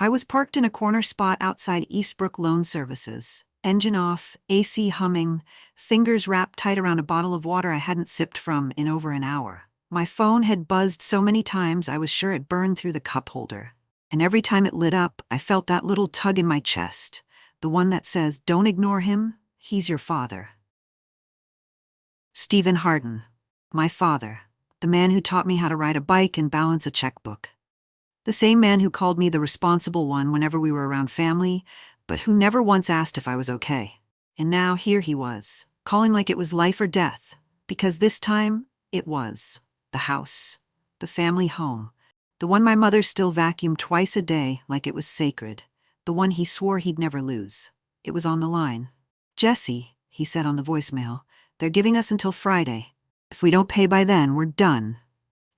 I was parked in a corner spot outside Eastbrook Loan Services. Engine off, AC humming, fingers wrapped tight around a bottle of water I hadn't sipped from in over an hour. My phone had buzzed so many times I was sure it burned through the cup holder. And every time it lit up, I felt that little tug in my chest. The one that says, "Don't ignore him, he's your father." Stephen Hardin. My father. The man who taught me how to ride a bike and balance a checkbook. The same man who called me the responsible one whenever we were around family, but who never once asked if I was okay. And now here he was, calling like it was life or death, because this time, it was. The house. The family home. The one my mother still vacuumed twice a day like it was sacred. The one he swore he'd never lose. It was on the line. "Jesse," he said on the voicemail, "they're giving us until Friday. If we don't pay by then, we're done.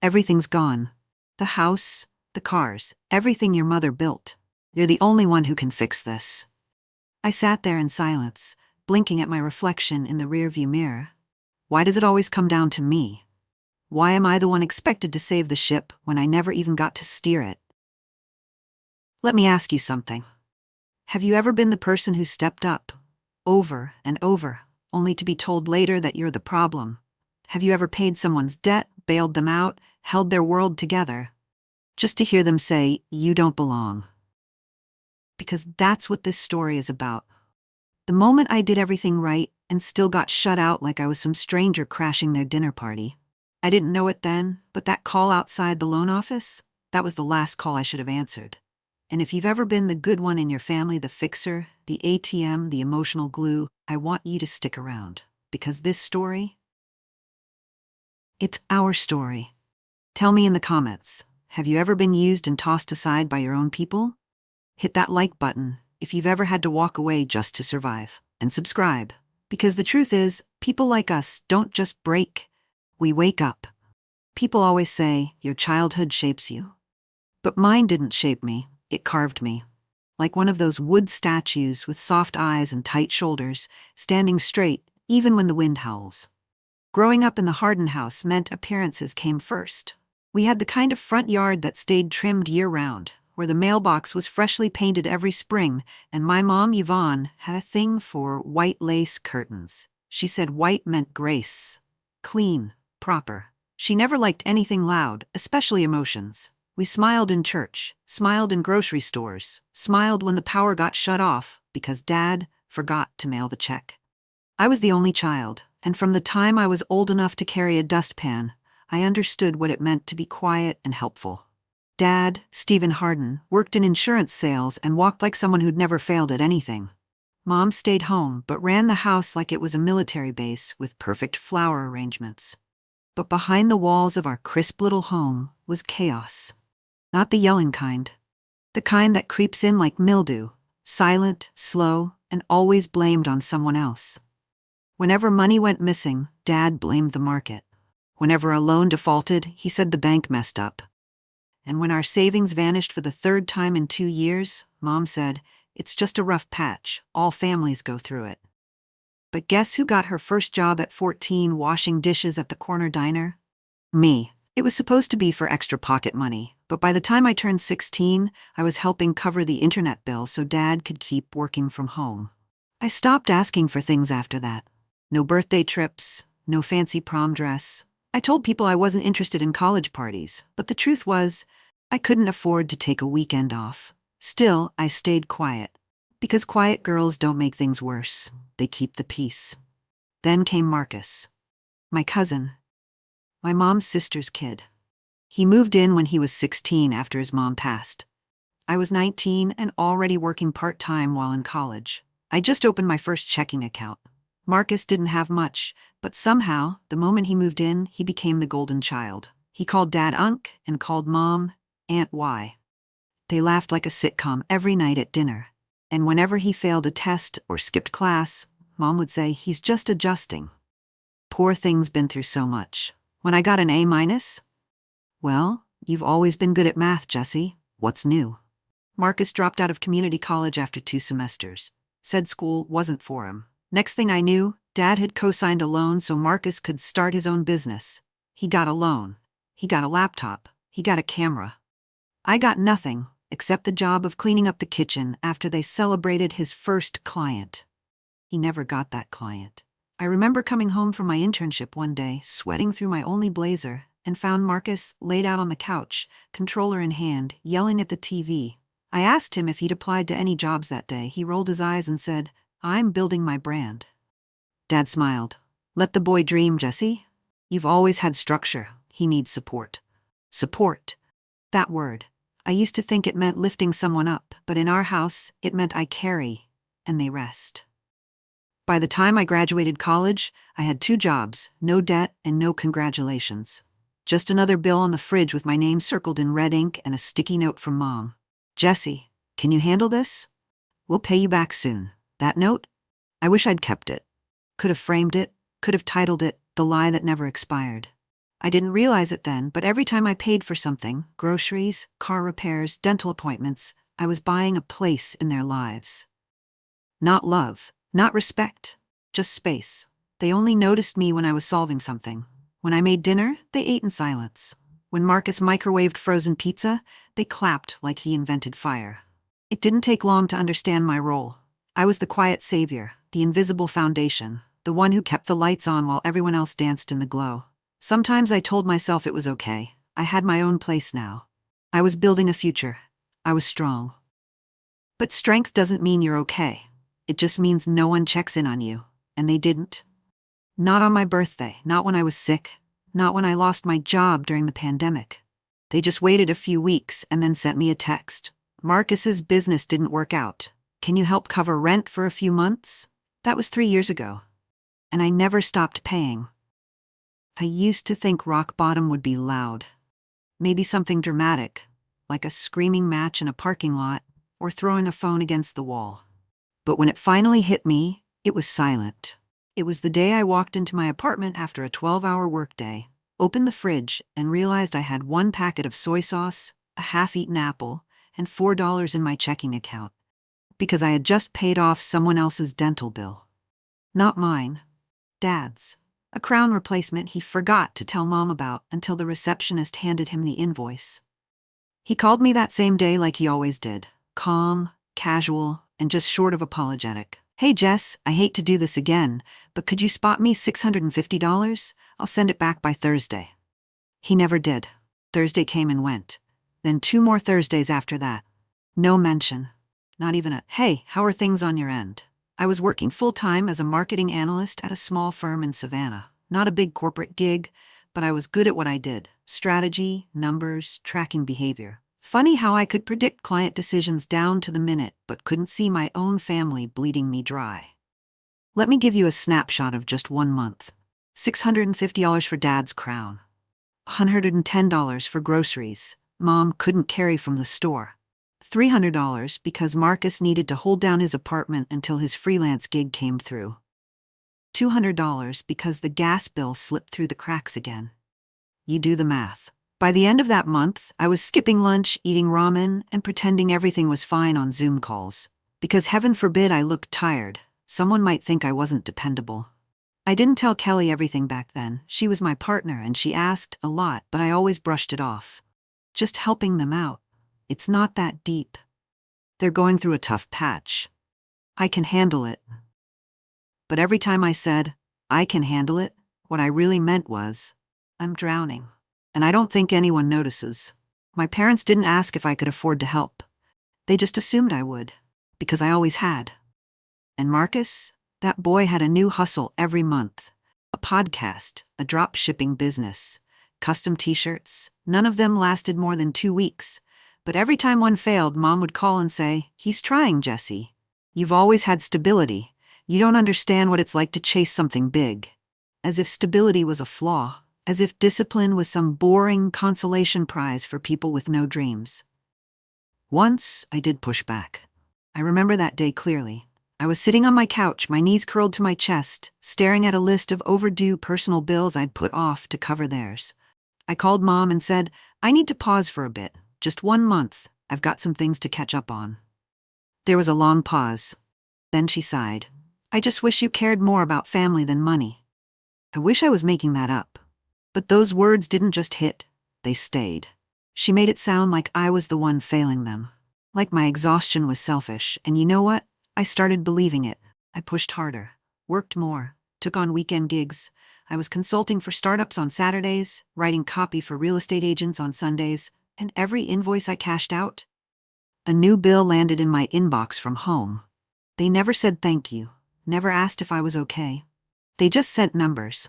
Everything's gone. The house, the cars, everything your mother built. You're the only one who can fix this." I sat there in silence, blinking at my reflection in the rearview mirror. Why does it always come down to me? Why am I the one expected to save the ship when I never even got to steer it? Let me ask you something. Have you ever been the person who stepped up, over and over, only to be told later that you're the problem? Have you ever paid someone's debt, bailed them out, held their world together, just to hear them say, "You don't belong"? Because that's what this story is about. The moment I did everything right and still got shut out like I was some stranger crashing their dinner party. I didn't know it then, but that call outside the loan office, that was the last call I should have answered. And if you've ever been the good one in your family, the fixer, the ATM, the emotional glue, I want you to stick around. Because this story, it's our story. Tell me in the comments, have you ever been used and tossed aside by your own people? Hit that like button if you've ever had to walk away just to survive. And subscribe. Because the truth is, people like us don't just break, we wake up. People always say, your childhood shapes you. But mine didn't shape me, it carved me. Like one of those wood statues with soft eyes and tight shoulders, standing straight even when the wind howls. Growing up in the Hardin house meant appearances came first. We had the kind of front yard that stayed trimmed year-round, where the mailbox was freshly painted every spring, and my mom, Yvonne, had a thing for white lace curtains. She said white meant grace. Clean, proper. She never liked anything loud, especially emotions. We smiled in church, smiled in grocery stores, smiled when the power got shut off because Dad forgot to mail the check. I was the only child, and from the time I was old enough to carry a dustpan, I understood what it meant to be quiet and helpful. Dad, Stephen Hardin, worked in insurance sales and walked like someone who'd never failed at anything. Mom stayed home but ran the house like it was a military base with perfect flower arrangements. But behind the walls of our crisp little home was chaos. Not the yelling kind. The kind that creeps in like mildew, silent, slow, and always blamed on someone else. Whenever money went missing, Dad blamed the market. Whenever a loan defaulted, he said the bank messed up. And when our savings vanished for the third time in 2 years, Mom said, "It's just a rough patch. All families go through it." But guess who got her first job at 14 washing dishes at the corner diner? Me. It was supposed to be for extra pocket money, but by the time I turned 16, I was helping cover the internet bill so Dad could keep working from home. I stopped asking for things after that. No birthday trips, no fancy prom dress. I told people I wasn't interested in college parties, but the truth was, I couldn't afford to take a weekend off. Still, I stayed quiet. Because quiet girls don't make things worse. They keep the peace. Then came Marcus. My cousin. My mom's sister's kid. He moved in when he was 16 after his mom passed. I was 19 and already working part-time while in college. I just opened my first checking account. Marcus didn't have much, but somehow, the moment he moved in, he became the golden child. He called Dad Unc and called Mom Aunt Y. They laughed like a sitcom every night at dinner. And whenever he failed a test or skipped class, Mom would say, "He's just adjusting." Poor thing's been through so much. When I got an A-, "Well, you've always been good at math, Jesse. What's new?" Marcus dropped out of community college after 2 semesters. Said school wasn't for him. Next thing I knew, Dad had co-signed a loan so Marcus could start his own business. He got a loan. He got a laptop. He got a camera. I got nothing, except the job of cleaning up the kitchen after they celebrated his first client. He never got that client. I remember coming home from my internship one day, sweating through my only blazer, and found Marcus laid out on the couch, controller in hand, yelling at the TV. I asked him if he'd applied to any jobs that day. He rolled his eyes and said, "I'm building my brand." Dad smiled. "Let the boy dream, Jesse. You've always had structure. He needs support." Support. That word. I used to think it meant lifting someone up, but in our house, it meant I carry, and they rest. By the time I graduated college, I had 2 jobs, no debt, and no congratulations. Just another bill on the fridge with my name circled in red ink and a sticky note from Mom. "Jesse, can you handle this? We'll pay you back soon." That note? I wish I'd kept it. Could have framed it, could have titled it, "The Lie That Never Expired." I didn't realize it then, but every time I paid for something, groceries, car repairs, dental appointments, I was buying a place in their lives. Not love, not respect, just space. They only noticed me when I was solving something. When I made dinner, they ate in silence. When Marcus microwaved frozen pizza, they clapped like he invented fire. It didn't take long to understand my role. I was the quiet savior, the invisible foundation, the one who kept the lights on while everyone else danced in the glow. Sometimes I told myself it was okay. I had my own place now. I was building a future. I was strong. But strength doesn't mean you're okay. It just means no one checks in on you. And they didn't. Not on my birthday, not when I was sick, not when I lost my job during the pandemic. They just waited a few weeks and then sent me a text. "Marcus's business didn't work out. Can you help cover rent for a few months?" That was 3 years ago. And I never stopped paying. I used to think rock bottom would be loud. Maybe something dramatic, like a screaming match in a parking lot or throwing a phone against the wall. But when it finally hit me, it was silent. It was the day I walked into my apartment after a 12-hour workday, opened the fridge, and realized I had 1 packet of soy sauce, a half-eaten apple, and $4 in my checking account. Because I had just paid off someone else's dental bill. Not mine. Dad's. A crown replacement he forgot to tell Mom about until the receptionist handed him the invoice. He called me that same day like he always did. Calm, casual, and just short of apologetic. "Hey Jess, I hate to do this again, but could you spot me $650? I'll send it back by Thursday." He never did. Thursday came and went. Then 2 more Thursdays after that. No mention. Not even a, "Hey, how are things on your end?" I was working full-time as a marketing analyst at a small firm in Savannah. Not a big corporate gig, but I was good at what I did. Strategy, numbers, tracking behavior. Funny how I could predict client decisions down to the minute, but couldn't see my own family bleeding me dry. Let me give you a snapshot of just 1 month. $650 for Dad's crown. $110 for groceries Mom couldn't carry from the store. $300 because Marcus needed to hold down his apartment until his freelance gig came through. $200 because the gas bill slipped through the cracks again. You do the math. By the end of that month, I was skipping lunch, eating ramen, and pretending everything was fine on Zoom calls. Because heaven forbid I looked tired. Someone might think I wasn't dependable. I didn't tell Kelly everything back then. She was my partner and she asked a lot, but I always brushed it off. Just helping them out. It's not that deep. They're going through a tough patch. I can handle it. But every time I said, "I can handle it," what I really meant was, "I'm drowning." And I don't think anyone notices. My parents didn't ask if I could afford to help. They just assumed I would, because I always had. And Marcus, that boy had a new hustle every month. A podcast, a drop shipping business, custom t-shirts. None of them lasted more than 2 weeks. But every time one failed, Mom would call and say, "He's trying, Jesse. You've always had stability. You don't understand what it's like to chase something big." As if stability was a flaw. As if discipline was some boring consolation prize for people with no dreams. Once, I did push back. I remember that day clearly. I was sitting on my couch, my knees curled to my chest, staring at a list of overdue personal bills I'd put off to cover theirs. I called Mom and said, "I need to pause for a bit. Just 1 month. I've got some things to catch up on." There was a long pause. Then she sighed. "I just wish you cared more about family than money." I wish I was making that up. But those words didn't just hit, they stayed. She made it sound like I was the one failing them. Like my exhaustion was selfish, and you know what? I started believing it. I pushed harder, worked more, took on weekend gigs. I was consulting for startups on Saturdays, writing copy for real estate agents on Sundays, and every invoice I cashed out, a new bill landed in my inbox from home. They never said thank you, never asked if I was okay. They just sent numbers,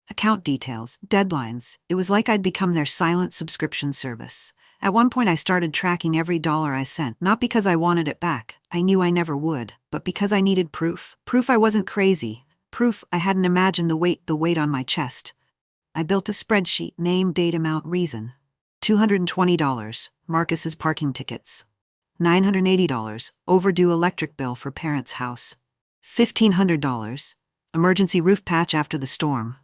account details, deadlines. It was like I'd become their silent subscription service. At one point I started tracking every dollar I sent, not because I wanted it back, I knew I never would, but because I needed proof. Proof I wasn't crazy. Proof I hadn't imagined the weight on my chest. I built a spreadsheet, name, date, amount, reason. $220, Marcus's parking tickets. $980, overdue electric bill for parents' house. $1,500, emergency roof patch after the storm.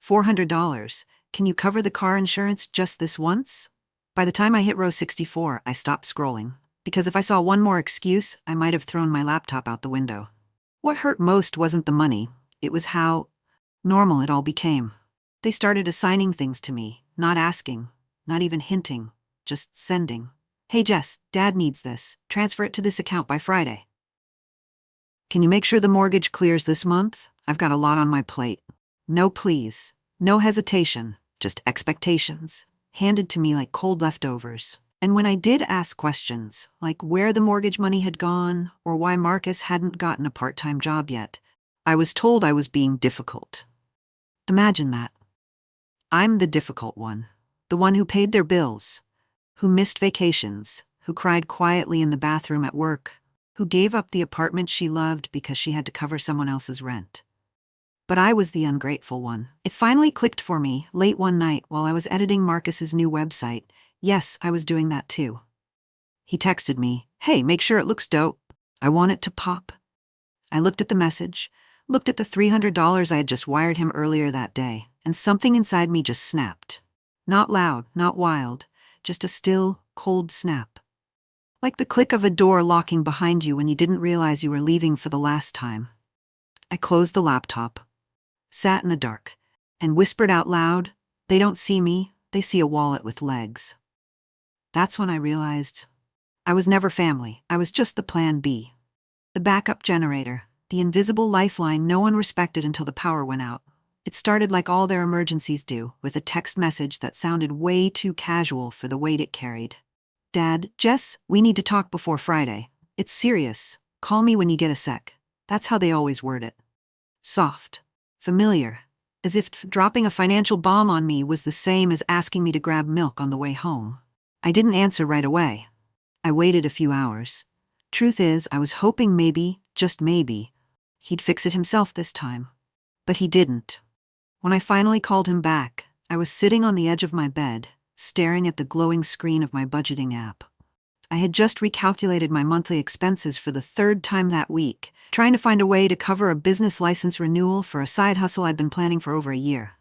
$400, can you cover the car insurance just this once? By the time I hit row 64, I stopped scrolling, because if I saw one more excuse, I might have thrown my laptop out the window. What hurt most wasn't the money, it was how normal it all became. They started assigning things to me, not asking, not even hinting, just sending. Hey Jess, Dad needs this. Transfer it to this account by Friday. Can you make sure the mortgage clears this month? I've got a lot on my plate. No please. No hesitation. Just expectations. Handed to me like cold leftovers. And when I did ask questions, like where the mortgage money had gone, or why Marcus hadn't gotten a part-time job yet, I was told I was being difficult. Imagine that. I'm the difficult one. The one who paid their bills, who missed vacations, who cried quietly in the bathroom at work, who gave up the apartment she loved because she had to cover someone else's rent. But I was the ungrateful one. It finally clicked for me late one night while I was editing Marcus's new website. Yes, I was doing that too. He texted me, "Hey, make sure it looks dope. I want it to pop." I looked at the message, looked at the $300 I had just wired him earlier that day, and something inside me just snapped. Not loud, not wild, just a still, cold snap. Like the click of a door locking behind you when you didn't realize you were leaving for the last time. I closed the laptop, sat in the dark, and whispered out loud, "They don't see me, they see a wallet with legs." That's when I realized I was never family. I was just the plan B. The backup generator, the invisible lifeline no one respected until the power went out. It started like all their emergencies do, with a text message that sounded way too casual for the weight it carried. "Dad, Jess, we need to talk before Friday. It's serious. Call me when you get a sec." That's how they always word it. Soft. Familiar. As if dropping a financial bomb on me was the same as asking me to grab milk on the way home. I didn't answer right away. I waited a few hours. Truth is, I was hoping maybe, just maybe, he'd fix it himself this time. But he didn't. When I finally called him back, I was sitting on the edge of my bed, staring at the glowing screen of my budgeting app. I had just recalculated my monthly expenses for the third time that week, trying to find a way to cover a business license renewal for a side hustle I'd been planning for over a year.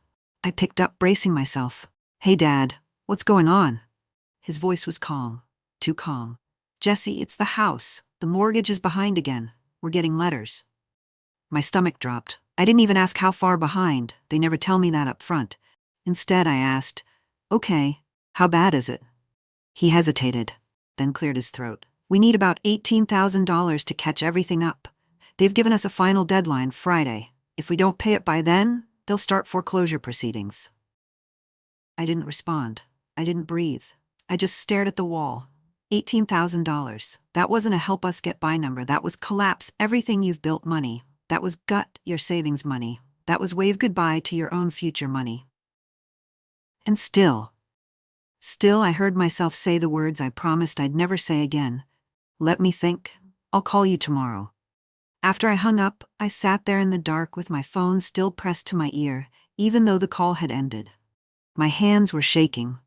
I picked up, bracing myself. "Hey Dad, what's going on?" His voice was calm, too calm. "Jesse, it's the house. The mortgage is behind again. We're getting letters." My stomach dropped. I didn't even ask how far behind. They never tell me that up front. Instead, I asked, "Okay, how bad is it?" He hesitated, then cleared his throat. "We need about $18,000 to catch everything up. They've given us a final deadline, Friday. If we don't pay it by then, they'll start foreclosure proceedings." I didn't respond. I didn't breathe. I just stared at the wall. $18,000. That wasn't a help us get by number. That was collapse everything you've built money. That was gut your savings money. That was wave goodbye to your own future money. And still I heard myself say the words I promised I'd never say again. "Let me think. I'll call you tomorrow." After I hung up, I sat there in the dark with my phone still pressed to my ear, even though the call had ended. My hands were shaking,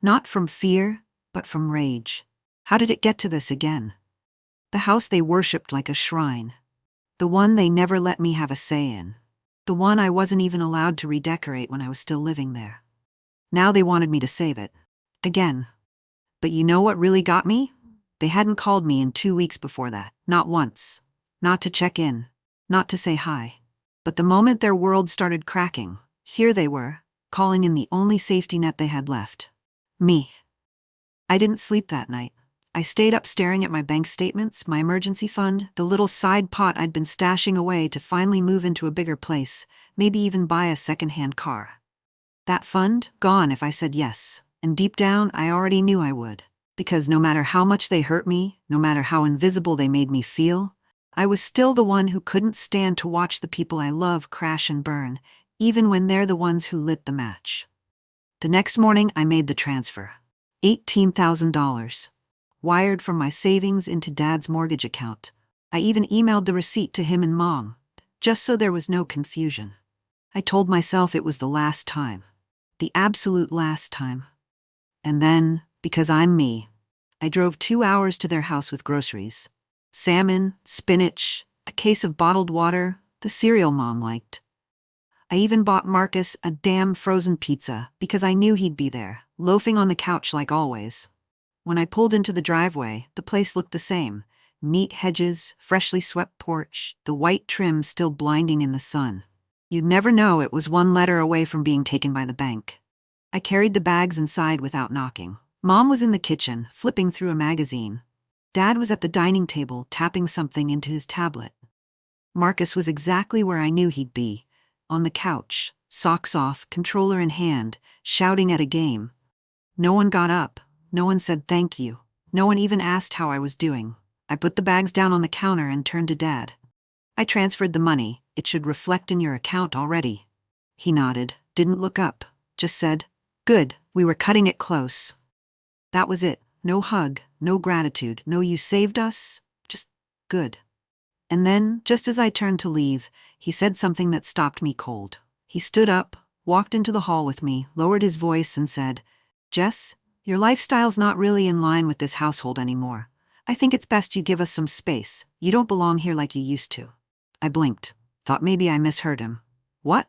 not from fear, but from rage. How did it get to this again? The house they worshipped like a shrine. The one they never let me have a say in. The one I wasn't even allowed to redecorate when I was still living there. Now they wanted me to save it. Again. But you know what really got me? They hadn't called me in 2 weeks before that. Not once. Not to check in. Not to say hi. But the moment their world started cracking, here they were, calling in the only safety net they had left. Me. I didn't sleep that night. I stayed up staring at my bank statements, my emergency fund, the little side pot I'd been stashing away to finally move into a bigger place, maybe even buy a second-hand car. That fund? Gone if I said yes. And deep down, I already knew I would. Because no matter how much they hurt me, no matter how invisible they made me feel, I was still the one who couldn't stand to watch the people I love crash and burn, even when they're the ones who lit the match. The next morning, I made the transfer. $18,000. Wired from my savings into Dad's mortgage account. I even emailed the receipt to him and Mom, just so there was no confusion. I told myself it was the last time. The absolute last time. And then, because I'm me, I drove 2 hours to their house with groceries. Salmon, spinach, a case of bottled water, the cereal Mom liked. I even bought Marcus a damn frozen pizza because I knew he'd be there, loafing on the couch like always. When I pulled into the driveway, the place looked the same. Neat hedges, freshly swept porch, the white trim still blinding in the sun. You'd never know it was one letter away from being taken by the bank. I carried the bags inside without knocking. Mom was in the kitchen, flipping through a magazine. Dad was at the dining table, tapping something into his tablet. Marcus was exactly where I knew he'd be. On the couch, socks off, controller in hand, shouting at a game. No one got up. No one said thank you. No one even asked how I was doing. I put the bags down on the counter and turned to Dad. I transferred the money. It should reflect in your account already. He nodded, didn't look up, just said, "Good, we were cutting it close." That was it. No hug, no gratitude, no "you saved us," just good. And then, just as I turned to leave, he said something that stopped me cold. He stood up, walked into the hall with me, lowered his voice and said, "Jess, your lifestyle's not really in line with this household anymore. I think it's best you give us some space. You don't belong here like you used to." I blinked, thought maybe I misheard him. "What?"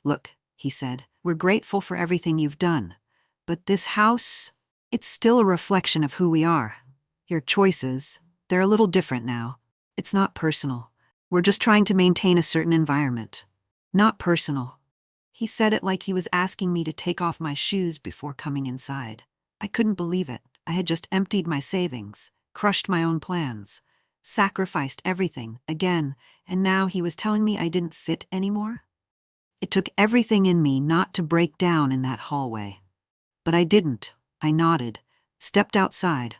"Look," he said, "we're grateful for everything you've done. But this house, it's still a reflection of who we are. Your choices, they're a little different now. It's not personal. We're just trying to maintain a certain environment. Not personal." He said it like he was asking me to take off my shoes before coming inside. I couldn't believe it. I had just emptied my savings, crushed my own plans, sacrificed everything, again, and now he was telling me I didn't fit anymore? It took everything in me not to break down in that hallway. But I didn't. I nodded, stepped outside,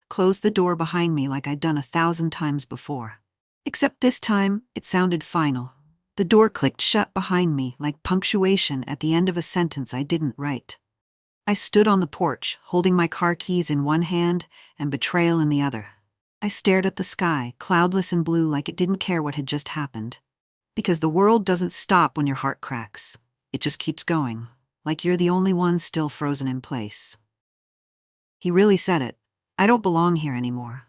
closed the door behind me like I'd done 1,000 times before. Except this time, it sounded final. The door clicked shut behind me like punctuation at the end of a sentence I didn't write. I stood on the porch, holding my car keys in one hand and betrayal in the other. I stared at the sky, cloudless and blue, like it didn't care what had just happened. Because the world doesn't stop when your heart cracks. It just keeps going, like you're the only one still frozen in place. He really said it. I don't belong here anymore.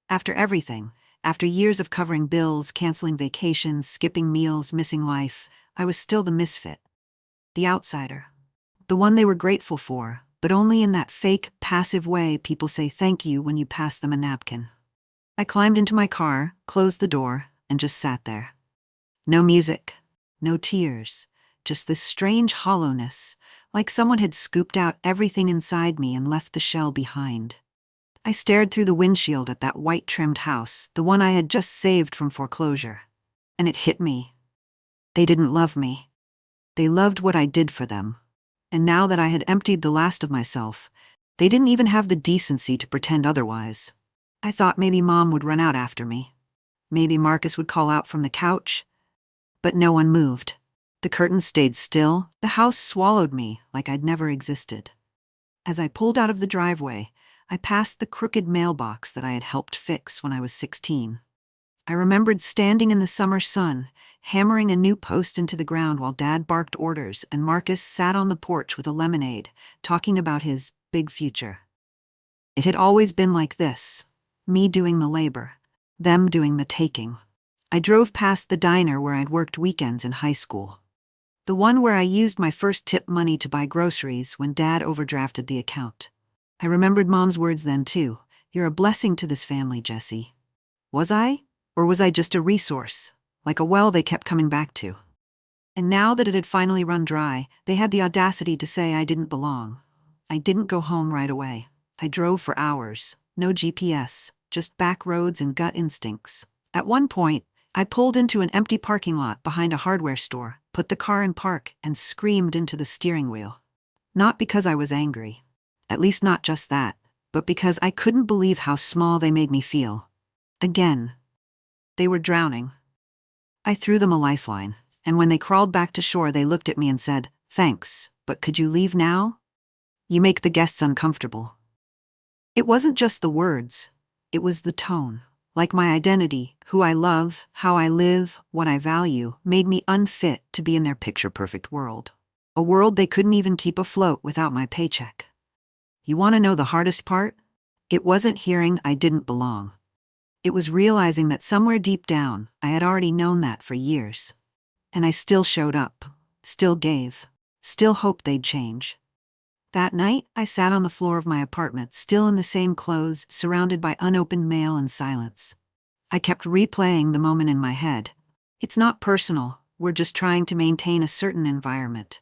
After everything, after years of covering bills, canceling vacations, skipping meals, missing life, I was still the misfit. The outsider. The one they were grateful for, but only in that fake, passive way people say thank you when you pass them a napkin. I climbed into my car, closed the door, and just sat there. No music, no tears, just this strange hollowness, like someone had scooped out everything inside me and left the shell behind. I stared through the windshield at that white-trimmed house, the one I had just saved from foreclosure. And it hit me. They didn't love me. They loved what I did for them. And now that I had emptied the last of myself, they didn't even have the decency to pretend otherwise. I thought maybe Mom would run out after me. Maybe Marcus would call out from the couch. But no one moved. The curtains stayed still. The house swallowed me like I'd never existed. As I pulled out of the driveway, I passed the crooked mailbox that I had helped fix when I was 16. I remembered standing in the summer sun, hammering a new post into the ground while Dad barked orders and Marcus sat on the porch with a lemonade, talking about his big future. It had always been like this. Me doing the labor, them doing the taking. I drove past the diner where I'd worked weekends in high school. The one where I used my first tip money to buy groceries when Dad overdrafted the account. I remembered Mom's words then too. "You're a blessing to this family, Jessie." Was I? Or was I just a resource, like a well they kept coming back to? And now that it had finally run dry, they had the audacity to say I didn't belong. I didn't go home right away. I drove for hours. No GPS, just back roads and gut instincts. At one point, I pulled into an empty parking lot behind a hardware store, put the car in park, and screamed into the steering wheel. Not because I was angry. At least not just that, but because I couldn't believe how small they made me feel. Again. They were drowning. I threw them a lifeline, and when they crawled back to shore, they looked at me and said, "Thanks, but could you leave now? You make the guests uncomfortable." It wasn't just the words, it was the tone. Like my identity, who I love, how I live, what I value, made me unfit to be in their picture-perfect world. A world they couldn't even keep afloat without my paycheck. You want to know the hardest part? It wasn't hearing I didn't belong. It was realizing that somewhere deep down, I had already known that for years. And I still showed up, still gave, still hoped they'd change. That night, I sat on the floor of my apartment, still in the same clothes, surrounded by unopened mail and silence. I kept replaying the moment in my head. It's not personal, we're just trying to maintain a certain environment.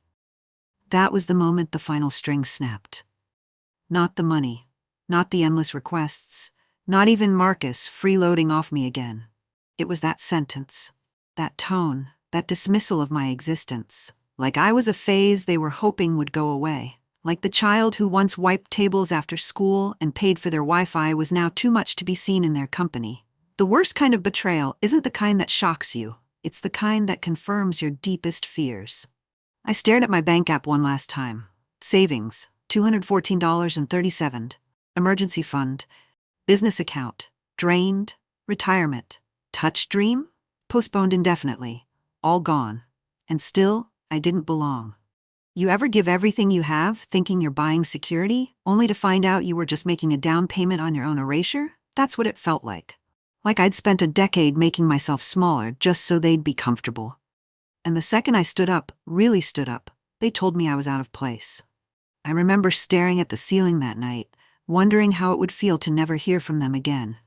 That was the moment the final string snapped. Not the money, not the endless requests, not even Marcus freeloading off me again. It was that sentence, that tone, that dismissal of my existence. Like I was a phase they were hoping would go away. Like the child who once wiped tables after school and paid for their Wi-Fi was now too much to be seen in their company. The worst kind of betrayal isn't the kind that shocks you. It's the kind that confirms your deepest fears. I stared at my bank app one last time. Savings, $214.37. Emergency fund. Business account, drained. Retirement. Touch dream? Postponed indefinitely. All gone. And still, I didn't belong. You ever give everything you have, thinking you're buying security, only to find out you were just making a down payment on your own erasure? That's what it felt like. Like I'd spent a decade making myself smaller just so they'd be comfortable. And the second I stood up, really stood up, they told me I was out of place. I remember staring at the ceiling that night, wondering how it would feel to never hear from them again.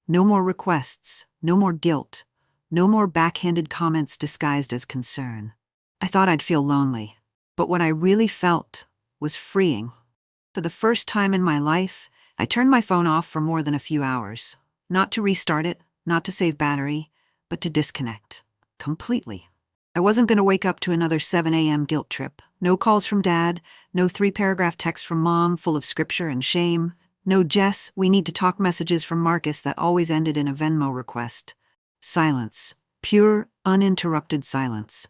No more requests, no more guilt, no more backhanded comments disguised as concern. I thought I'd feel lonely. But what I really felt was freeing. For the first time in my life, I turned my phone off for more than a few hours. Not to restart it, not to save battery, but to disconnect. Completely. I wasn't going to wake up to another 7 a.m. guilt trip. No calls from Dad, no 3-paragraph text from Mom full of scripture and shame. No "Jess, we need to talk" messages from Marcus that always ended in a Venmo request. Silence. Pure, uninterrupted silence.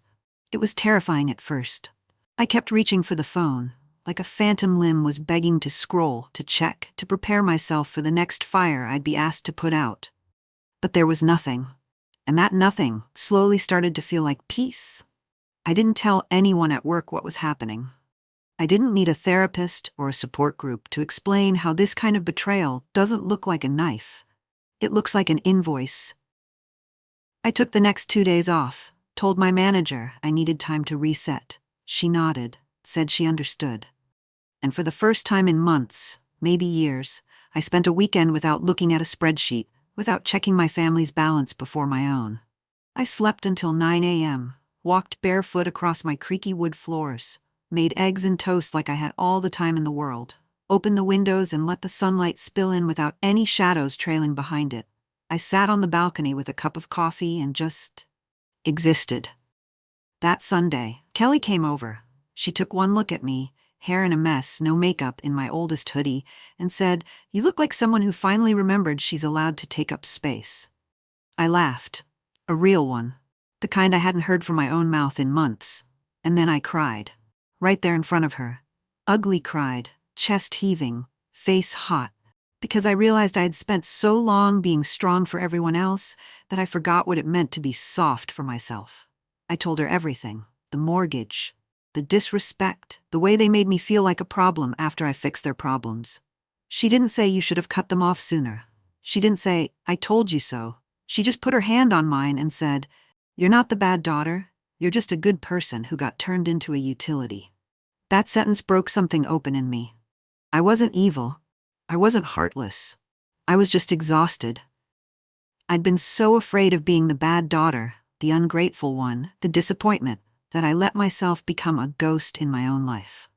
It was terrifying at first. I kept reaching for the phone, like a phantom limb was begging to scroll, to check, to prepare myself for the next fire I'd be asked to put out. But there was nothing, and that nothing slowly started to feel like peace. I didn't tell anyone at work what was happening. I didn't need a therapist or a support group to explain how this kind of betrayal doesn't look like a knife. It looks like an invoice. I took the next 2 days off, told my manager I needed time to reset. She nodded, said she understood. And for the first time in months, maybe years, I spent a weekend without looking at a spreadsheet, without checking my family's balance before my own. I slept until 9 a.m., walked barefoot across my creaky wood floors, made eggs and toast like I had all the time in the world, opened the windows and let the sunlight spill in without any shadows trailing behind it. I sat on the balcony with a cup of coffee and just existed. That Sunday, Kelly came over. She took one look at me, hair in a mess, no makeup, in my oldest hoodie, and said, "You look like someone who finally remembered she's allowed to take up space." I laughed. A real one. The kind I hadn't heard from my own mouth in months. And then I cried. Right there in front of her. Ugly cried, chest heaving, face hot. Because I realized I had spent so long being strong for everyone else that I forgot what it meant to be soft for myself. I told her everything. The mortgage, the disrespect, the way they made me feel like a problem after I fixed their problems. She didn't say you should have cut them off sooner. She didn't say, I told you so. She just put her hand on mine and said, "You're not the bad daughter. You're just a good person who got turned into a utility." That sentence broke something open in me. I wasn't evil. I wasn't heartless. I was just exhausted. I'd been so afraid of being the bad daughter, the ungrateful one, the disappointment, that I let myself become a ghost in my own life.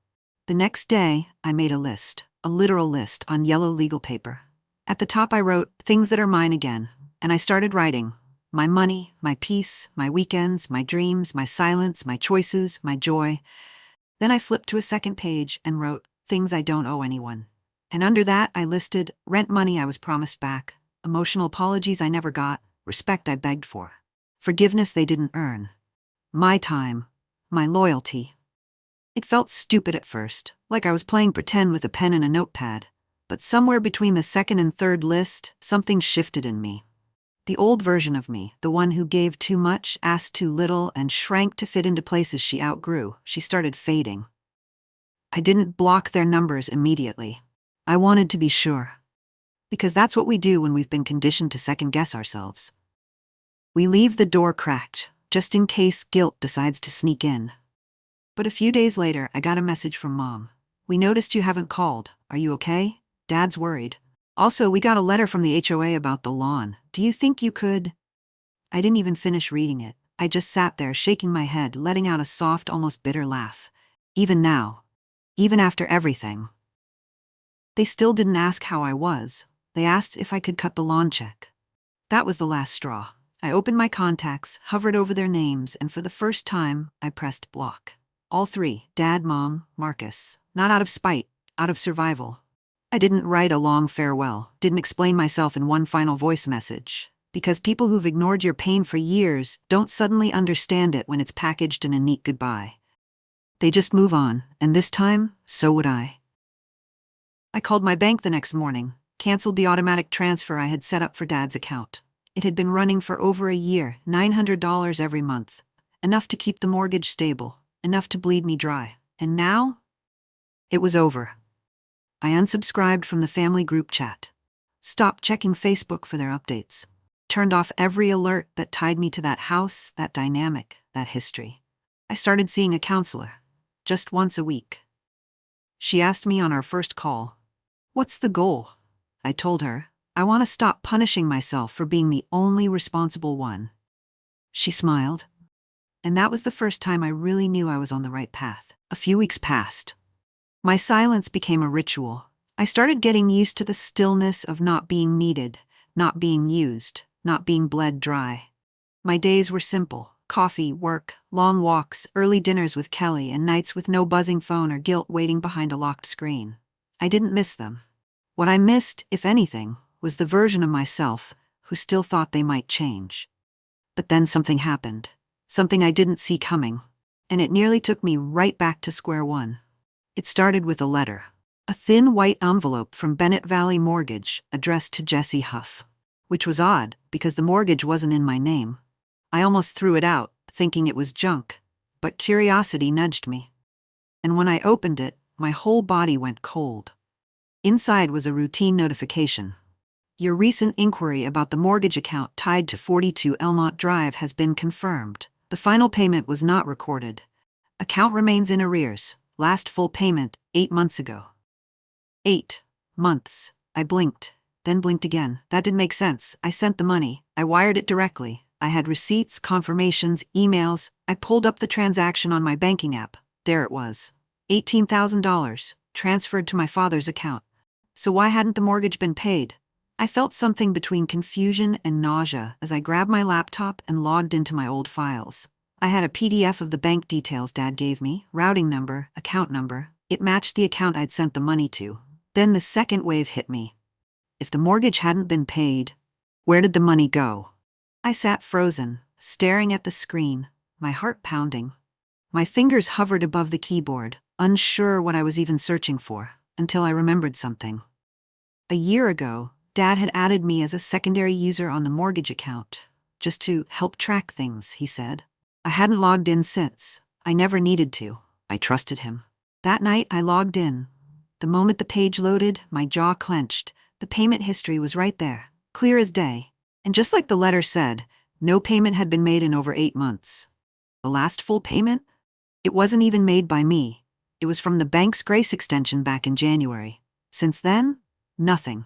The next day, I made a list, a literal list on yellow legal paper. At the top I wrote, "Things that are mine again," and I started writing. My money, my peace, my weekends, my dreams, my silence, my choices, my joy. Then I flipped to a second page and wrote, "Things I don't owe anyone." And under that I listed rent money I was promised back, emotional apologies I never got, respect I begged for, forgiveness they didn't earn, my time, my loyalty. It felt stupid at first, like I was playing pretend with a pen and a notepad. But somewhere between the second and third list, something shifted in me. The old version of me, the one who gave too much, asked too little, and shrank to fit into places she outgrew, she started fading. I didn't block their numbers immediately. I wanted to be sure. Because that's what we do when we've been conditioned to second-guess ourselves. We leave the door cracked, just in case guilt decides to sneak in. But a few days later, I got a message from Mom. "We noticed you haven't called. Are you okay? Dad's worried. Also, we got a letter from the HOA about the lawn. Do you think you could?" I didn't even finish reading it. I just sat there shaking my head, letting out a soft, almost bitter laugh. Even now. Even after everything. They still didn't ask how I was. They asked if I could cut the lawn check. That was the last straw. I opened my contacts, hovered over their names, and for the first time, I pressed block. All three, Dad, Mom, Marcus. Not out of spite, out of survival. I didn't write a long farewell, didn't explain myself in one final voice message. Because people who've ignored your pain for years don't suddenly understand it when it's packaged in a neat goodbye. They just move on, and this time, so would I. I called my bank the next morning, canceled the automatic transfer I had set up for Dad's account. It had been running for over a year, $900 every month. Enough to keep the mortgage stable, enough to bleed me dry. And now? It was over. I unsubscribed from the family group chat. Stopped checking Facebook for their updates. Turned off every alert that tied me to that house, that dynamic, that history. I started seeing a counselor, just once a week. She asked me on our first call, "What's the goal?" I told her, "I want to stop punishing myself for being the only responsible one." She smiled. And that was the first time I really knew I was on the right path. A few weeks passed. My silence became a ritual. I started getting used to the stillness of not being needed, not being used, not being bled dry. My days were simple. Coffee, work, long walks, early dinners with Kelly, and nights with no buzzing phone or guilt waiting behind a locked screen. I didn't miss them. What I missed, if anything, was the version of myself who still thought they might change. But then something happened. Something I didn't see coming. And it nearly took me right back to square one. It started with a letter. A thin white envelope from Bennett Valley Mortgage, addressed to Jesse Huff. Which was odd, because the mortgage wasn't in my name. I almost threw it out, thinking it was junk. But curiosity nudged me. And when I opened it, my whole body went cold. Inside was a routine notification. "Your recent inquiry about the mortgage account tied to 42 Elmont Drive has been confirmed. The final payment was not recorded. Account remains in arrears. Last full payment, 8 months ago." 8 months. I blinked, then blinked again. That didn't make sense. I sent the money. I wired it directly. I had receipts, confirmations, emails. I pulled up the transaction on my banking app. There it was. $18,000, transferred to my father's account. So why hadn't the mortgage been paid? I felt something between confusion and nausea as I grabbed my laptop and logged into my old files. I had a PDF of the bank details Dad gave me, routing number, account number. It matched the account I'd sent the money to. Then the second wave hit me. If the mortgage hadn't been paid, where did the money go? I sat frozen, staring at the screen, my heart pounding. My fingers hovered above the keyboard, unsure what I was even searching for, until I remembered something. A year ago, Dad had added me as a secondary user on the mortgage account, just to help track things, he said. I hadn't logged in since. I never needed to. I trusted him. That night, I logged in. The moment the page loaded, my jaw clenched. The payment history was right there, clear as day. And just like the letter said, no payment had been made in over 8 months. The last full payment? It wasn't even made by me. It was from the bank's grace extension back in January. Since then, nothing.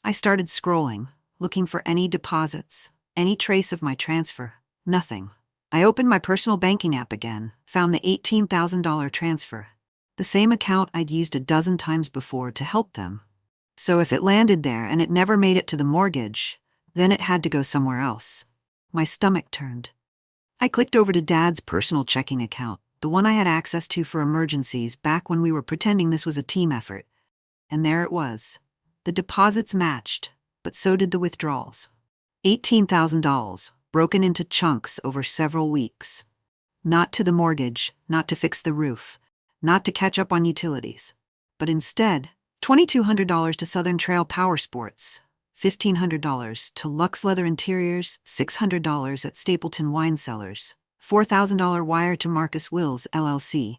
I started scrolling, looking for any deposits, any trace of my transfer. Nothing. I opened my personal banking app again, found the $18,000 transfer. The same account I'd used a dozen times before to help them. So if it landed there and it never made it to the mortgage, then it had to go somewhere else. My stomach turned. I clicked over to Dad's personal checking account, the one I had access to for emergencies back when we were pretending this was a team effort. And there it was. The deposits matched, but so did the withdrawals. $18,000, broken into chunks over several weeks. Not to the mortgage, not to fix the roof, not to catch up on utilities, but instead, $2,200 to Southern Trail Power Sports, $1,500 to Lux Leather Interiors, $600 at Stapleton Wine Cellars, $4,000 wire to Marcus Wills, LLC.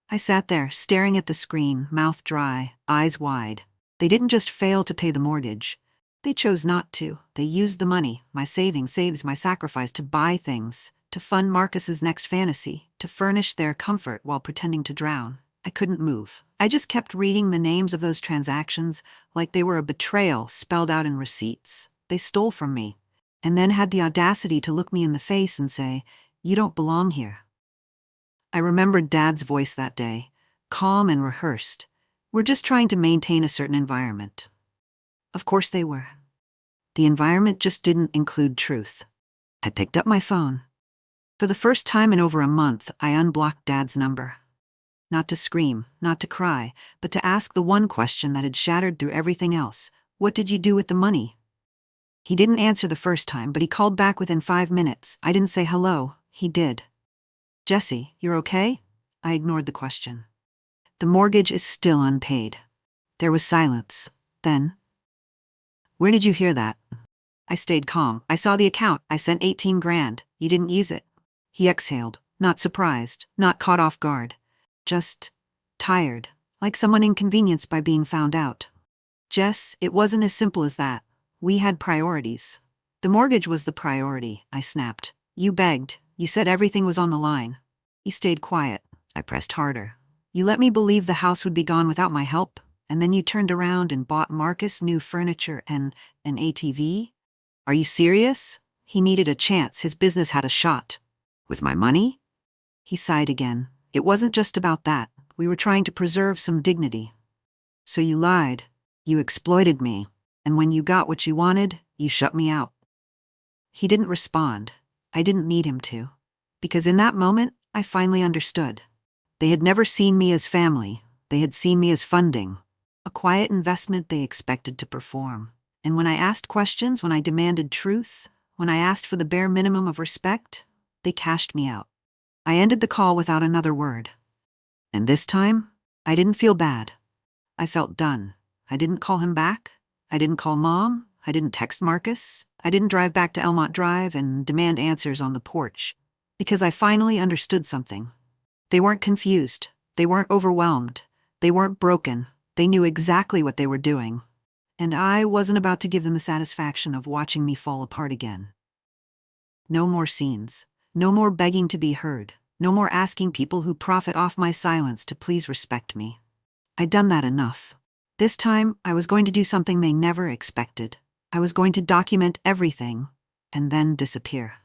I sat there, staring at the screen, mouth dry, eyes wide. They didn't just fail to pay the mortgage. They chose not to. They used the money, my savings, my sacrifice, to buy things, to fund Marcus's next fantasy, to furnish their comfort while pretending to drown. I couldn't move. I just kept reading the names of those transactions like they were a betrayal spelled out in receipts. They stole from me, and then had the audacity to look me in the face and say, "You don't belong here." I remembered Dad's voice that day, calm and rehearsed. "We're just trying to maintain a certain environment." Of course they were. The environment just didn't include truth. I picked up my phone. For the first time in over a month, I unblocked Dad's number. Not to scream, not to cry, but to ask the one question that had shattered through everything else. What did you do with the money? He didn't answer the first time, but he called back within 5 minutes. I didn't say hello. He did. "Jesse, you're okay?" I ignored the question. "The mortgage is still unpaid." There was silence. Then, "Where did you hear that?" I stayed calm. "I saw the account. I sent 18 grand. You didn't use it." He exhaled, not surprised, not caught off guard. Just tired, like someone inconvenienced by being found out. "Jess, it wasn't as simple as that. We had priorities." "The mortgage was the priority," I snapped. "You begged. You said everything was on the line." He stayed quiet. I pressed harder. "You let me believe the house would be gone without my help, and then you turned around and bought Marcus new furniture and an ATV? Are you serious?" He needed a chance. His business had a shot. "With my money?" He sighed again. "It wasn't just about that. We were trying to preserve some dignity." "So you lied. You exploited me. And when you got what you wanted, you shut me out." He didn't respond. I didn't need him to. Because in that moment, I finally understood. They had never seen me as family. They had seen me as funding. A quiet investment they expected to perform. And when I asked questions, when I demanded truth, when I asked for the bare minimum of respect, they cashed me out. I ended the call without another word. And this time, I didn't feel bad. I felt done. I didn't call him back. I didn't call Mom. I didn't text Marcus. I didn't drive back to Elmont Drive and demand answers on the porch. Because I finally understood something. They weren't confused. They weren't overwhelmed. They weren't broken. They knew exactly what they were doing. And I wasn't about to give them the satisfaction of watching me fall apart again. No more scenes. No more begging to be heard. No more asking people who profit off my silence to please respect me. I'd done that enough. This time, I was going to do something they never expected. I was going to document everything, and then disappear.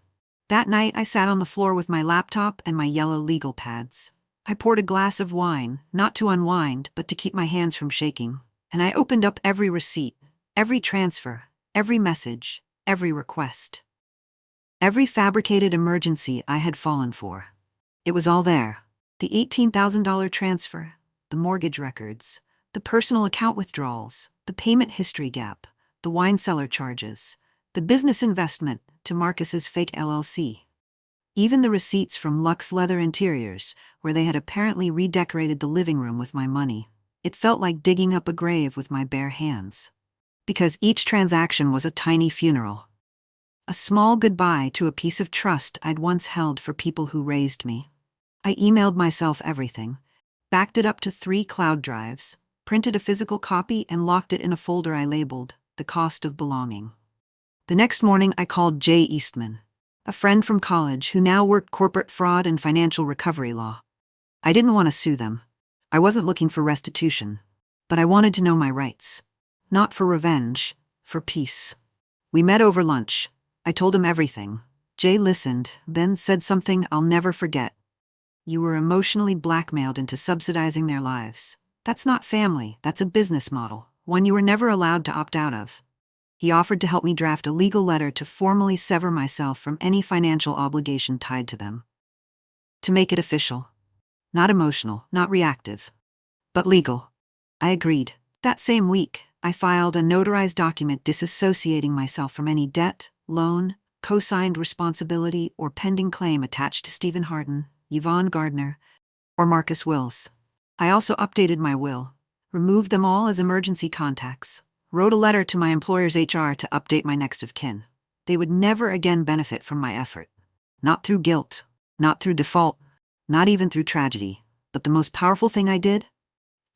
That night, I sat on the floor with my laptop and my yellow legal pads. I poured a glass of wine, not to unwind, but to keep my hands from shaking. And I opened up every receipt, every transfer, every message, every request. Every fabricated emergency I had fallen for. It was all there. The $18,000 transfer, the mortgage records, the personal account withdrawals, the payment history gap, the wine cellar charges, the business investment to Marcus's fake LLC. Even the receipts from Lux Leather Interiors, where they had apparently redecorated the living room with my money. It felt like digging up a grave with my bare hands. Because each transaction was a tiny funeral. A small goodbye to a piece of trust I'd once held for people who raised me. I emailed myself everything, backed it up to 3 cloud drives, printed a physical copy and locked it in a folder I labeled, "The Cost of Belonging." The next morning I called Jay Eastman, a friend from college who now worked corporate fraud and financial recovery law. I didn't want to sue them. I wasn't looking for restitution, but I wanted to know my rights. Not for revenge, for peace. We met over lunch. I told him everything. Jay listened, then said something I'll never forget. "You were emotionally blackmailed into subsidizing their lives. That's not family, that's a business model. one you were never allowed to opt out of. He offered to help me draft a legal letter to formally sever myself from any financial obligation tied to them. To make it official. Not emotional, not reactive, but legal. I agreed. That same week, I filed a notarized document disassociating myself from any debt, loan, co-signed responsibility, or pending claim attached to Stephen Harden, Yvonne Gardner, or Marcus Wills. I also updated my will, removed them all as emergency contacts, wrote a letter to my employer's HR to update my next of kin. They would never again benefit from my effort. Not through guilt, not through default, not even through tragedy. But the most powerful thing I did?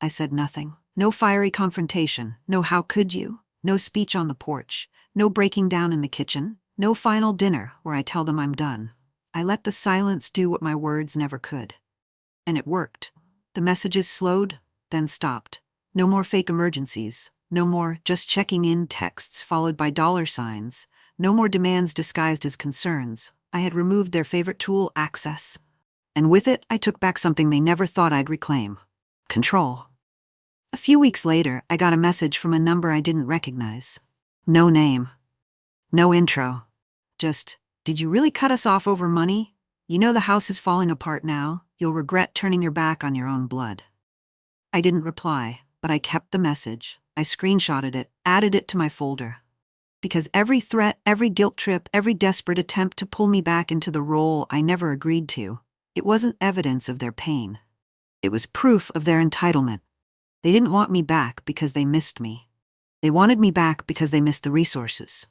I said nothing. No fiery confrontation, no how could you, no speech on the porch, no breaking down in the kitchen, no final dinner where I tell them I'm done. I let the silence do what my words never could. And it worked. The messages slowed, then stopped. No more fake emergencies. No more just checking in texts followed by dollar signs. No more demands disguised as concerns. I had removed their favorite tool, access. And with it, I took back something they never thought I'd reclaim. Control. A few weeks later, I got a message from a number I didn't recognize. No name. No intro. Just, did you really cut us off over money? You know the house is falling apart now. You'll regret turning your back on your own blood. I didn't reply, but I kept the message. I screenshotted it, added it to my folder. Because every threat, every guilt trip, every desperate attempt to pull me back into the role I never agreed to, it wasn't evidence of their pain. It was proof of their entitlement. They didn't want me back because they missed me. They wanted me back because they missed the resources.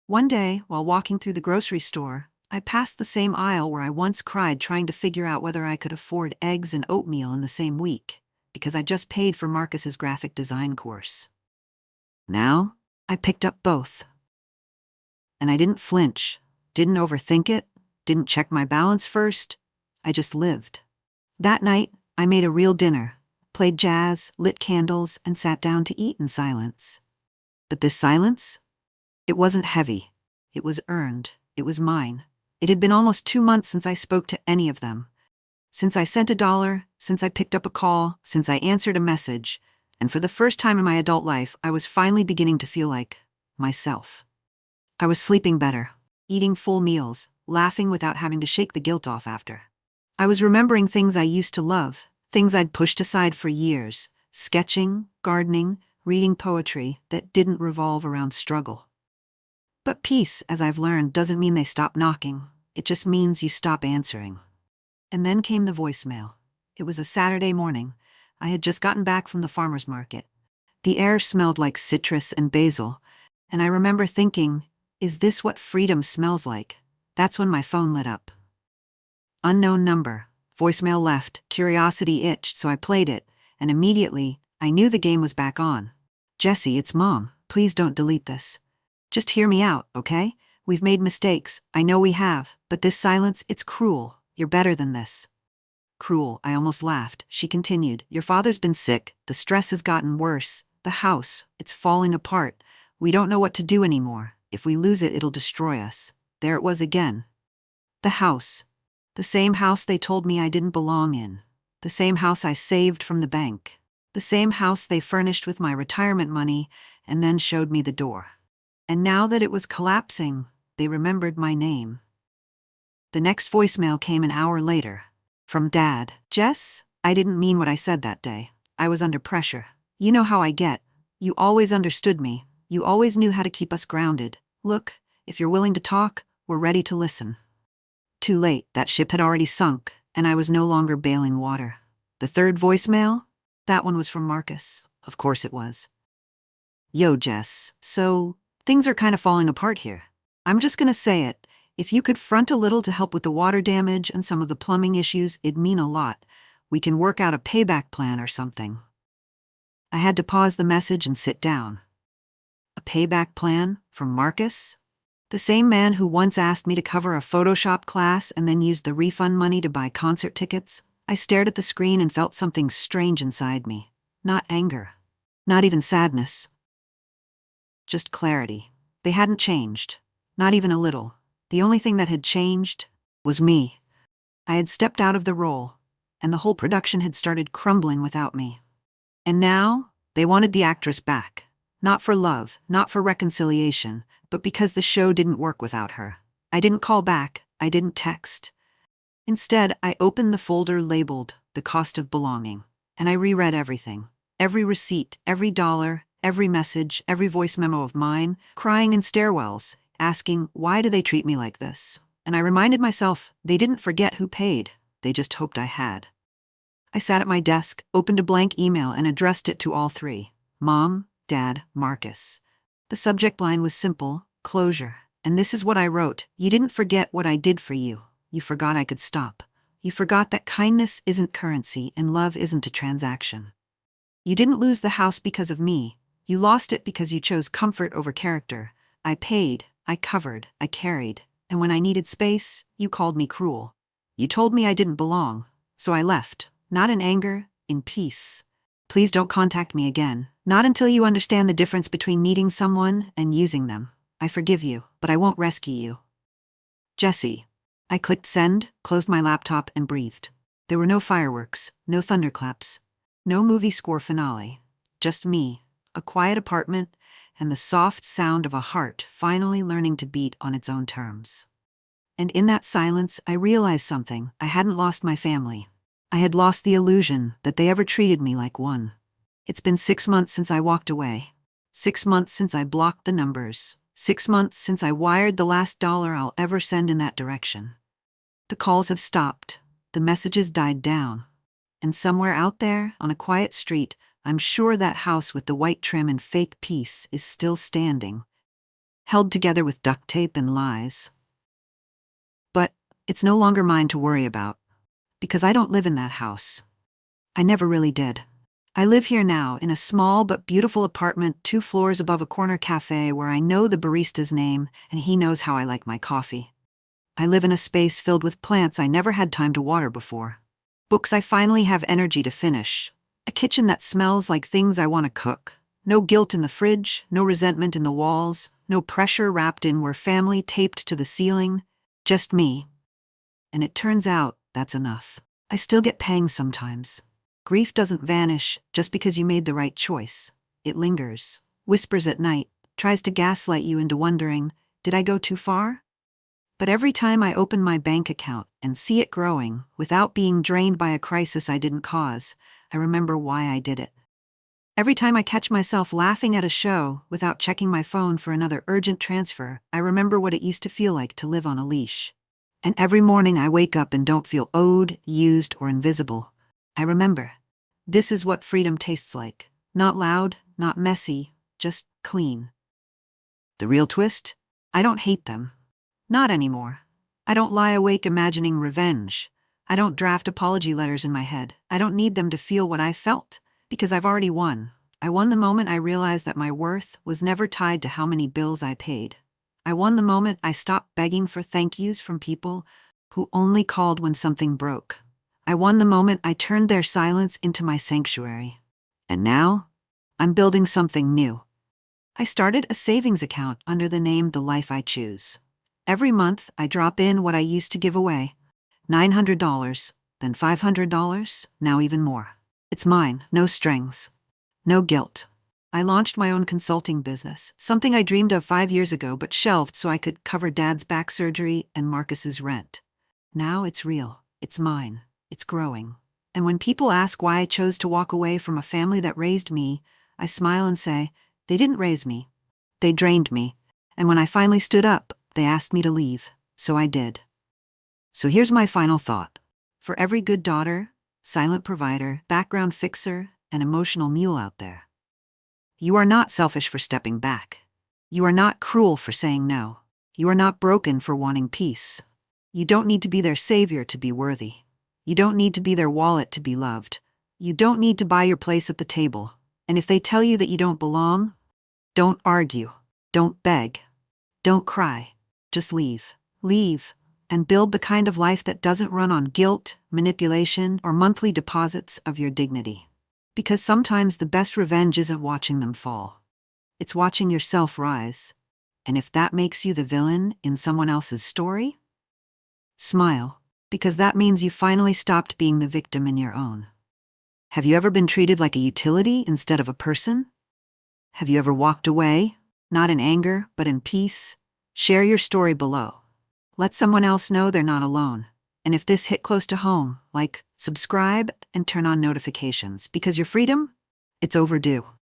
One day, while walking through the grocery store, I passed the same aisle where I once cried trying to figure out whether I could afford eggs and oatmeal in the same week, because I just paid for Marcus's graphic design course. Now, I picked up both. And I didn't flinch, didn't overthink it, didn't check my balance first. I just lived. That night, I made a real dinner, played jazz, lit candles, and sat down to eat in silence. But this silence? It wasn't heavy. It was earned. It was mine. It had been almost 2 months since I spoke to any of them. Since I sent $1, since I picked up a call, since I answered a message, and for the first time in my adult life, I was finally beginning to feel like myself. I was sleeping better, eating full meals, laughing without having to shake the guilt off after. I was remembering things I used to love, things I'd pushed aside for years, sketching, gardening, reading poetry that didn't revolve around struggle. But peace, as I've learned, doesn't mean they stop knocking. It just means you stop answering. And then came the voicemail. It was a Saturday morning. I had just gotten back from the farmer's market. The air smelled like citrus and basil, and I remember thinking, is this what freedom smells like? That's when my phone lit up. Unknown number. Voicemail left. Curiosity itched, so I played it, and immediately, I knew the game was back on. Jesse, it's Mom. Please don't delete this. Just hear me out, okay? We've made mistakes. I know we have, but this silence, it's cruel. You're better than this. Cruel, I almost laughed. She continued, your father's been sick. The stress has gotten worse. The house, it's falling apart. We don't know what to do anymore. If we lose it, it'll destroy us. There it was again. The house. The same house they told me I didn't belong in. The same house I saved from the bank. The same house they furnished with my retirement money and then showed me the door. And now that it was collapsing, they remembered my name. The next voicemail came an hour later. From Dad. Jess, I didn't mean what I said that day. I was under pressure. You know how I get. You always understood me. You always knew how to keep us grounded. Look, if you're willing to talk, we're ready to listen. Too late, that ship had already sunk, and I was no longer bailing water. The third voicemail? That one was from Marcus. Of course it was. Yo, Jess, so, things are kind of falling apart here. I'm just gonna say it. If you could front a little to help with the water damage and some of the plumbing issues, it'd mean a lot. We can work out a payback plan or something. I had to pause the message and sit down. A payback plan from Marcus? The same man who once asked me to cover a Photoshop class and then used the refund money to buy concert tickets? I stared at the screen and felt something strange inside me. Not anger. Not even sadness. Just clarity. They hadn't changed. Not even a little. The only thing that had changed was me. I had stepped out of the role, and the whole production had started crumbling without me. And now, They wanted the actress back. Not for love, not for reconciliation, but because the show didn't work without her. I didn't call back, I didn't text. Instead, I opened the folder labeled "The Cost of Belonging," and I reread everything. Every receipt, every dollar, every message, every voice memo of mine, crying in stairwells, asking, why do they treat me like this? And I reminded myself, they didn't forget who paid, they just hoped I had. I sat at my desk, opened a blank email, and addressed it to all three: Mom, Dad, Marcus. The subject line was simple: closure. And this is what I wrote: you didn't forget what I did for you. You forgot I could stop. You forgot that kindness isn't currency and love isn't a transaction. You didn't lose the house because of me. You lost it because you chose comfort over character. I paid, I covered, I carried, and when I needed space, you called me cruel. You told me I didn't belong, so I left, not in anger, in peace. Please don't contact me again, not until you understand the difference between needing someone and using them. I forgive you, but I won't rescue you. Jesse. I clicked send, closed my laptop, and breathed. There were no fireworks, no thunderclaps, no movie score finale. Just me, a quiet apartment, and the soft sound of a heart finally learning to beat on its own terms. And in that silence, I realized something. I hadn't lost my family. I had lost the illusion that they ever treated me like one. It's been 6 months since I walked away. 6 months since I blocked the numbers. 6 months since I wired the last dollar I'll ever send in that direction. The calls have stopped. The messages died down. And somewhere out there, on a quiet street, I'm sure that house with the white trim and fake peace is still standing, held together with duct tape and lies. But it's no longer mine to worry about, because I don't live in that house. I never really did. I live here now in a small but beautiful apartment 2 floors above a corner cafe where I know the barista's name and he knows how I like my coffee. I live in a space filled with plants I never had time to water before. Books I finally have energy to finish. A kitchen that smells like things I want to cook. No guilt in the fridge, no resentment in the walls, no pressure wrapped in where family taped to the ceiling. Just me. And it turns out that's enough. I still get pangs sometimes. Grief doesn't vanish just because you made the right choice. It lingers, whispers at night, tries to gaslight you into wondering, did I go too far? But every time I open my bank account and see it growing without being drained by a crisis I didn't cause, I remember why I did it. Every time I catch myself laughing at a show without checking my phone for another urgent transfer, I remember what it used to feel like to live on a leash. And every morning I wake up and don't feel owed, used, or invisible. I remember. This is what freedom tastes like. Not loud, not messy, just clean. The real twist? I don't hate them. Not anymore. I don't lie awake imagining revenge. I don't draft apology letters in my head. I don't need them to feel what I felt, because I've already won. I won the moment I realized that my worth was never tied to how many bills I paid. I won the moment I stopped begging for thank yous from people who only called when something broke. I won the moment I turned their silence into my sanctuary. And now, I'm building something new. I started a savings account under the name The Life I Choose. Every month, I drop in what I used to give away. $900, then $500, now even more. It's mine, no strings, no guilt. I launched my own consulting business, something I dreamed of 5 years ago but shelved so I could cover Dad's back surgery and Marcus's rent. Now it's real, it's mine, it's growing. And when people ask why I chose to walk away from a family that raised me, I smile and say, they didn't raise me. They drained me. And when I finally stood up, they asked me to leave, so I did. So here's my final thought. For every good daughter, silent provider, background fixer, and emotional mule out there, you are not selfish for stepping back. You are not cruel for saying no. You are not broken for wanting peace. You don't need to be their savior to be worthy. You don't need to be their wallet to be loved. You don't need to buy your place at the table. And if they tell you that you don't belong, don't argue. Don't beg. Don't cry. Just leave. Leave. And build the kind of life that doesn't run on guilt, manipulation, or monthly deposits of your dignity. Because sometimes the best revenge isn't watching them fall. It's watching yourself rise. And if that makes you the villain in someone else's story, smile, because that means you finally stopped being the victim in your own. Have you ever been treated like a utility instead of a person? Have you ever walked away, not in anger, but in peace? Share your story below. Let someone else know they're not alone. And if this hit close to home, like, subscribe and turn on notifications, because your freedom, it's overdue.